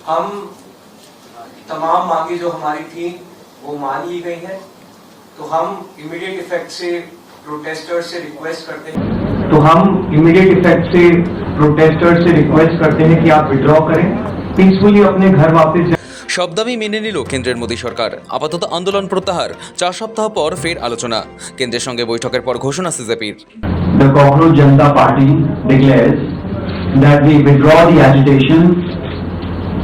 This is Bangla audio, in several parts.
हम तमाम मांगे जो हमारी थी वो मान ली गई है, तो हम इमीडिएट इफेक्ट से प्रोटेस्टर्स से रिक्वेस्ट करते हैं कि आप विड्रॉ करें, पीसफुली अपने घर वापस जाएं। সব দাবি মেনে নিল কেন্দ্রের মোদী সরকার। আপাতত আন্দোলন প্রত্যাহার। 4 সপ্তাহ পর ফের আলোচনা। কেন্দ্রের সঙ্গে বৈঠকের পর ঘোষণা সিজেপির। The Cockroach Janata Party declares that we withdraw the agitation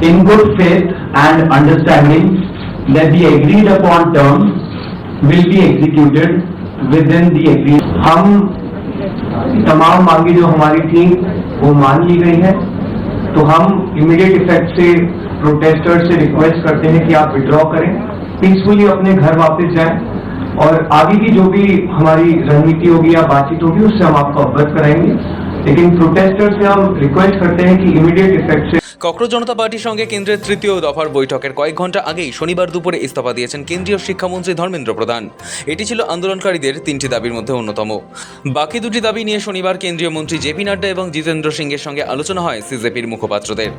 in good faith and understanding that the agreed upon terms will be executed within the agreed। हम तमाम मांगे जो हमारी थी वो मान ली गई है, तो हम इमीडिएट इफेक्ट से प्रोटेस्टर्स से रिक्वेस्ट करते हैं कि आप विड्रॉ करें, पीसफुली अपने घर वापस जाएं, और आगे की जो भी हमारी रणनीति होगी या बातचीत होगी उससे हम आपको अवगत कराएंगे। लेकिन प्रोटेस्टर्स से हम रिक्वेस्ट करते हैं कि इमीडिएट इफेक्ट से। ককরোচ জনতা পার্টির সঙ্গে কেন্দ্রের তৃতীয় দফার বৈঠকের কয়েক ঘন্টা আগেই শনিবার দুপুরে ইস্তফা দিয়েছেন কেন্দ্রীয় শিক্ষামন্ত্রী ধর্মেন্দ্র প্রধান। এটি ছিল আন্দোলনকারীদের 3টি দাবির মধ্যে অন্যতম। বাকি 2টি দাবি নিয়ে শনিবার কেন্দ্রীয় মন্ত্রী জেপি নাড্ডা এবং জিতেন্দ্র সিংয়ের সঙ্গে আলোচনা হয় সিজেপির মুখপাত্রদের।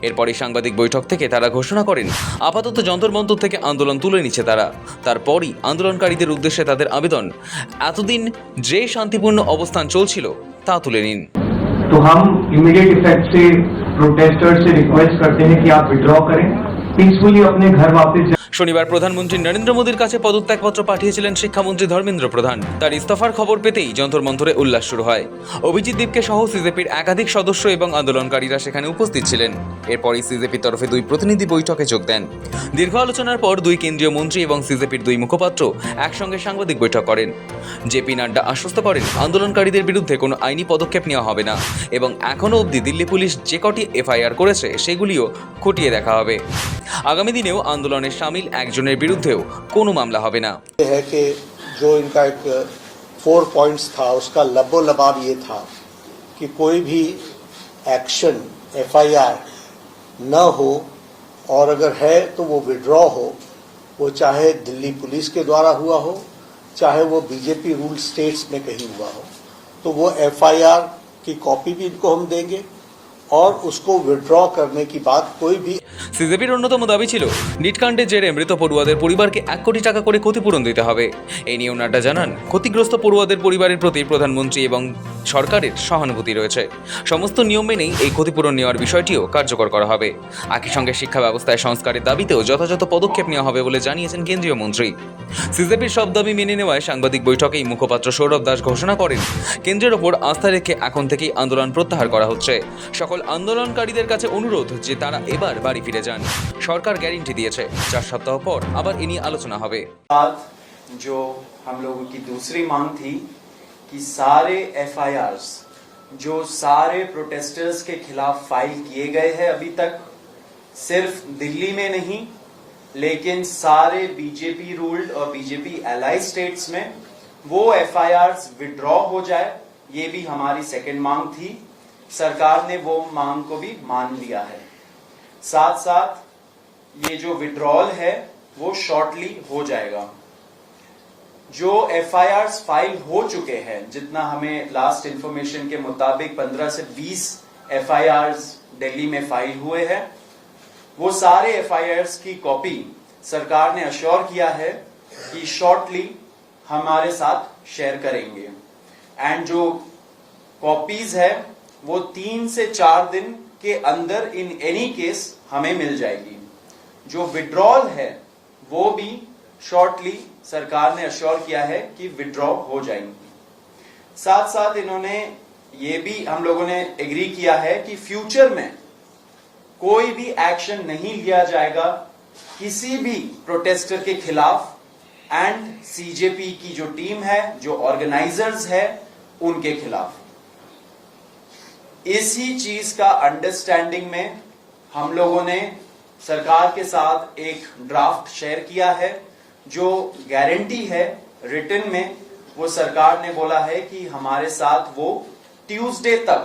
এরপরই সাংবাদিক বৈঠক থেকে তারা ঘোষণা করেন আপাতত যন্তর মন্তর থেকে আন্দোলন তুলে নিচ্ছে তারা। তারপরই আন্দোলনকারীদের উদ্দেশ্যে তাদের আবেদন, এতদিন যে শান্তিপূর্ণ অবস্থান চলছিল তা তুলে নিন। तो हम इमीडिएट इफेक्ट से प्रोटेस्टर्स से रिक्वेस्ट करते हैं कि आप विड्रॉ करें, पीसफुली अपने घर वापस जाएं। শনিবার প্রধানমন্ত্রী নরেন্দ্র মোদীর কাছে পদত্যাগপত্র পাঠিয়েছিলেন শিক্ষামন্ত্রী ধর্মেন্দ্র প্রধান। তার ইস্তফার খবর পেতেই যন্তর মন্তরে উল্লাস শুরু হয়। অভিজিৎ দীপকে সহ সিজেপির একাধিক সদস্য এবং আন্দোলনকারীরা সেখানে উপস্থিত ছিলেন। এরপরই সিজেপির তরফে 2 প্রতিনিধি বৈঠকে যোগ দেন। দীর্ঘ আলোচনার পর 2 কেন্দ্রীয় মন্ত্রী এবং সিজেপির 2 মুখপাত্র একসঙ্গে সাংবাদিক বৈঠক করেন। জেপি নাড্ডা আশ্বস্ত করেন আন্দোলনকারীদের বিরুদ্ধে কোনো আইনি পদক্ষেপ নেওয়া হবে না এবং এখনও অবধি দিল্লি পুলিশ যে কটি এফআইআর করেছে সেগুলিও খতিয়ে দেখা হবে। আগামী দিনেও আন্দোলনের শামিল একজনের বিরুদ্ধেও কোনো মামলা হবে না। है कि जो इनका एक 4 पॉइंट्स था उसका लबो लबाब ये था कि कोई भी एक्शन एफआईआर न हो, और अगर है तो वो विड्रॉ हो, वो चाहे दिल्ली पुलिस के द्वारा हुआ हो, चाहे वो बीजेपी रूल स्टेट्स में कहीं हुआ हो, तो वो एफआईआर की कॉपी भी इनको हम देंगे और उसको विड्रॉ करने की बात कोई भी। সিজেপির অন্যতম দাবি ছিল নিটকাণ্ডের জেরে মৃত পড়ুয়াদের পরিবারকে 1 কোটি টাকা করে ক্ষতিপূরণ দিতে হবে। এই নিয়েও নাড্ডা জানান ক্ষতিগ্রস্ত পড়ুয়াদের পরিবারের প্রতি প্রধানমন্ত্রী এবং সরকারের সহানুভূতি রয়েছে। সমস্ত নিয়ম মেনেই এই ক্ষতিপূরণ নেওয়ার বিষয়টিও কার্যকর করা হবে। একই সঙ্গে শিক্ষা ব্যবস্থায় সংস্কারের দাবিতেও যথাযথ পদক্ষেপ নেওয়া হবে বলে জানিয়েছেন কেন্দ্রীয় মন্ত্রী। সিজেপির সব দাবি মেনে নেওয়ায় সাংবাদিক বৈঠকেই মুখপাত্র সৌরভ দাস ঘোষণা করেন কেন্দ্রের ওপর আস্থা রেখে এখন থেকেই আন্দোলন প্রত্যাহার করা হচ্ছে। সকল আন্দোলনকারীদের কাছে অনুরোধ যে তারা এবার বাড়ি ফিরে যান। সরকার গ্যারান্টি দিয়েছে 4 সপ্তাহ পর আবার এ নিয়ে আলোচনা হবে। जो हम लोगों की दूसरी मांग थी कि सारे एफआईआर्स जो सारे प्रोटेस्टर्स के खिलाफ फाइल किए गए हैं अभी तक, सिर्फ दिल्ली में नहीं लेकिन सारे बीजेपी रूल्ड और बीजेपी एलाई स्टेट्स में वो एफआईआर्स विड्रॉ हो जाए, ये भी हमारी सेकंड मांग थी। सरकार ने वो मांग को भी मान लिया है। साथ साथ ये जो विड्रॉल है वो शॉर्टली हो जाएगा। जो एफआईआर्स फाइल हो चुके हैं, जितना हमें लास्ट इंफॉर्मेशन के मुताबिक 15 से 20 एफआईआर्स दिल्ली में फाइल हुए हैं, वो सारे एफआईआर्स की कॉपी सरकार ने अश्योर किया है कि शॉर्टली हमारे साथ शेयर करेंगे। एंड जो कॉपीज है वो 3 से 4 दिन के अंदर इन एनी केस हमें मिल जाएगी। जो विड्रॉल है वो भी शॉर्टली सरकार ने अश्योर किया है कि विड्रॉ हो जाएंगी। साथ साथ इन्होंने ये भी हम लोगों ने एग्री किया है कि फ्यूचर में कोई भी एक्शन नहीं लिया जाएगा किसी भी प्रोटेस्टर के खिलाफ, एंड सीजेपी की जो टीम है, जो ऑर्गेनाइजर्स है, उनके खिलाफ। इसी चीज का अंडरस्टैंडिंग में हम लोगों ने सरकार के साथ एक ड्राफ्ट शेयर किया है। जो गारंटी है रिटन में, वो सरकार ने बोला है कि हमारे साथ वो ट्यूसडे तक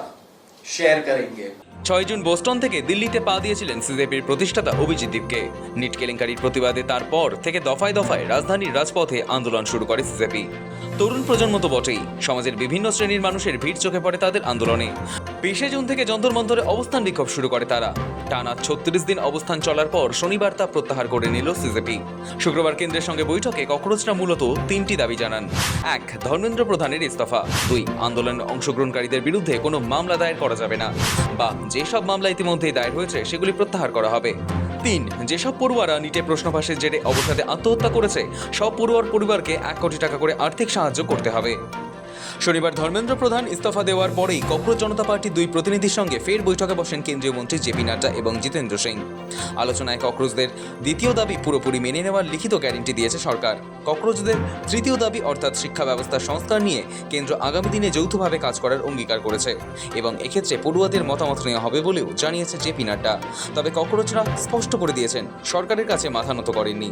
शेयर करेंगे। 6 জুন বোস্টন থেকে দিল্লিতে পা দিয়েছিলেন সিজেপির প্রতিষ্ঠাতা অভিজিৎ দীপকে। নিট কেলেঙ্কারির প্রতিবাদে তারপর থেকে দফায় দফায় রাজধানীর রাজপথে আন্দোলন শুরু করে সিজেপি। তরুণ প্রজন্ম তো বটেই, সমাজের বিভিন্ন শ্রেণীর মানুষের ভিড় চোখে পড়ে তাদের আন্দোলনে। ২০ জুন থেকে যন্তর মন্তরে অবস্থান বিক্ষোভ শুরু করে তারা। টানা ৩৬ দিন অবস্থান চলার পর শনিবার তা প্রত্যাহার করে নিল সিজেপি। শুক্রবার কেন্দ্রের সঙ্গে বৈঠকে ককরোচরা মূলত ৩টি দাবি জানান। ১. ধর্মেন্দ্র প্রধানের ইস্তফা। ২. আন্দোলনে অংশগ্রহণকারীদের বিরুদ্ধে কোনো মামলা দায়ের করা যাবে না, বা যেসব মামলা ইতিমধ্যেই দায়ের হয়েছে সেগুলি প্রত্যাহার করা হবে। ৩. যেসব পড়ুয়ারা নিটে প্রশ্নফাঁসের জেরে অবসাদে আত্মহত্যা করেছে, সব পড়ুয়ার পরিবারকে ১ কোটি টাকা করে আর্থিক সাহায্য করতে হবে। শনিবার ধর্মেন্দ্র প্রধান ইস্তফা দেওয়ার পরেই ককরোচ জনতা পার্টির 2 প্রতিনিধির সঙ্গে ফের বৈঠকে বসেন কেন্দ্রীয় মন্ত্রী জেপি নাড্ডা এবং জিতেন্দ্র সিং। আলোচনায় ককরোচদের দ্বিতীয় দাবি পুরোপুরি মেনে নেওয়ার লিখিত গ্যারান্টি দিয়েছে সরকার। ককরোচদের তৃতীয় দাবি অর্থাৎ শিক্ষা ব্যবস্থার সংস্কার নিয়ে কেন্দ্র আগামী দিনে যৌথভাবে কাজ করার অঙ্গীকার করেছে এবং এক্ষেত্রে পড়ুয়াদের মতামত নেওয়া হবে বলেও জানিয়েছে জেপি নাড্ডা। তবে ককরোচরা স্পষ্ট করে দিয়েছেন সরকারের কাছে মাথা নত করেননি।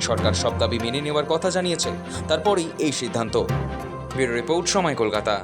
সরকার সব দাবি মেনে নেওয়ার কথা জানিয়েছে, তারপরেই এই সিদ্ধান্ত। ব্যুরো রিপোর্ট, সময়, কলকাতা।